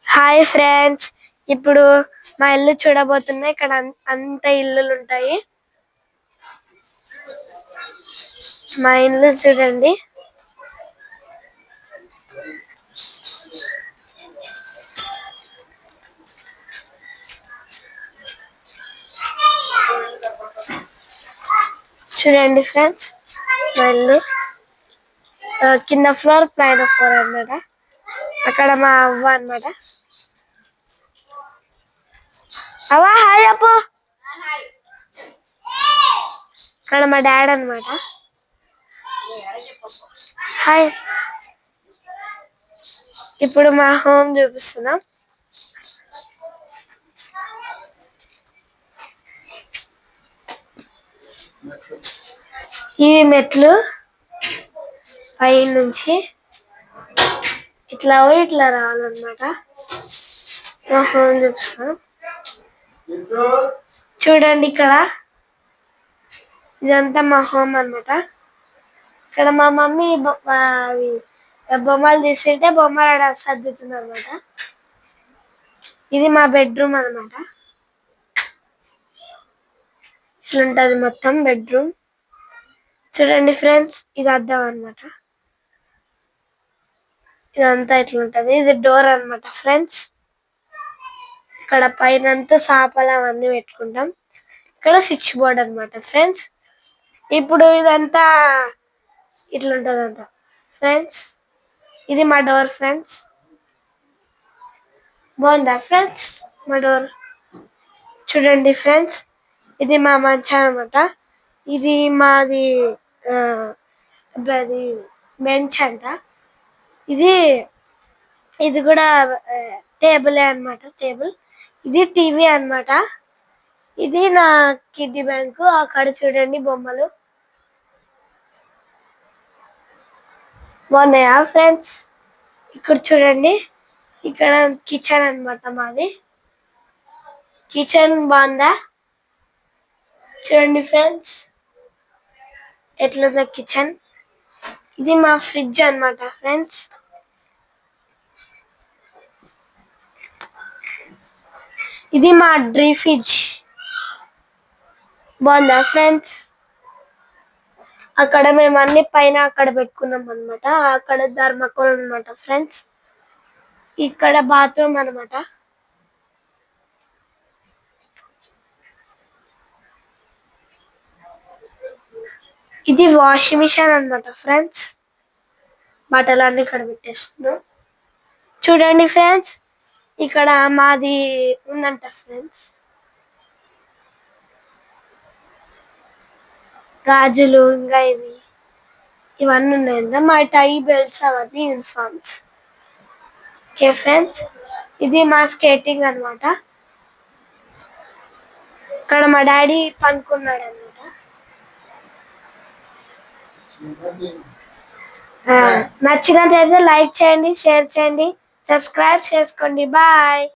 Hi friends, ఇప్పుడు మా ఇల్లు చూడబోతున్నా. ఇక్కడ అంత ఇల్లులు ఉంటాయి. మా ఇల్లు చూడండి. చూడండి ఫ్రెండ్స్, మా ఇల్లు కింద ఫ్లోర్ పైన ఫ్లోర్ అన్నమాట. అక్కడ మా అవ్వ అన్నమాట. అవ్వ హాయ్ అప్పు. ఇక్కడ మా డాడ్ అన్నమాట. హాయ్. ఇప్పుడు మా హోమ్ చూపిస్తున్నాం. ఇవి మెట్లు పై నుంచి ఇట్లా ఇట్లా రావాలన్నమాట. మా హోమ్ చూపిస్తాం. చూడండి, ఇక్కడ ఇదంతా మా హోమ్ అన్నమాట. ఇక్కడ మా మమ్మీ బొమ్మలు తీసింటే బొమ్మలు సర్దుతుంది అన్నమాట. ఇది మా బెడ్రూమ్ అన్నమాట. ఇట్లుంటది మొత్తం బెడ్రూమ్. చూడండి ఫ్రెండ్స్, ఇది అద్దం అన్నమాట. ఇదంతా ఇట్లుంటది. ఇది డోర్ అన్నమాట ఫ్రెండ్స్. ఇక్కడ పైనంతా సాపలు అవన్నీ పెట్టుకుంటాం. ఇక్కడ స్విచ్ బోర్డ్ అన్నమాట ఫ్రెండ్స్. ఇప్పుడు ఇదంతా ఇట్లుంటది అంతా ఫ్రెండ్స్. ఇది మా డోర్ ఫ్రెండ్స్. బాగుందా ఫ్రెండ్స్ మా డోర్? చూడండి ఫ్రెండ్స్, ఇది మా మంచం అన్నమాట. ఇది మాది అది బెంచ్ అంట. ఇది కూడా టేబుల్ అన్నమాట. టేబుల్. ఇది టీవీ అన్నమాట. ఇది నా కిడ్నీ బ్యాంకు. అక్కడ చూడండి బొమ్మలు బాగున్నాయా ఫ్రెండ్స్? ఇక్కడ చూడండి, ఇక్కడ కిచెన్ అన్నమాట మాది. కిచెన్ బాగుందా? చూడండి ఫ్రెండ్స్, ఎట్లుందో కిచెన్. ఇది మా ఫ్రిడ్జ్ అన్నమాట ఫ్రెండ్స్. ఇది మా డ్రీ ఫ్రిడ్జ్. బాగుందా ఫ్రెండ్స్? అక్కడ మేము అన్ని పైన అక్కడ పెట్టుకున్నాం అన్నమాట. అక్కడ ధర్మకోల్ అన్నమాట ఫ్రెండ్స్. ఇక్కడ బాత్రూమ్ అన్నమాట. ఇది వాషింగ్ మిషన్ అన్నమాట ఫ్రెండ్స్. బట్టలన్నీ ఇక్కడ పెట్టేస్తున్నాం. చూడండి ఫ్రెండ్స్, ఇక్కడ మాది ఉందంట ఫ్రెండ్స్. గాజులు ఇంకా ఇవన్నీ ఉన్నాయంట. మా టై బెల్ట్స్ అవన్నీ యూనిఫామ్స్. ఓకే ఫ్రెండ్స్, ఇది మా స్కేటింగ్ అన్నమాట. ఇక్కడ మా డాడీ పనుకున్నాడు అన్నమాట. నచ్చినట్లయితే లైక్ చేయండి, షేర్ చేయండి, సబ్స్క్రైబ్ చేసుకోండి. బాయ్.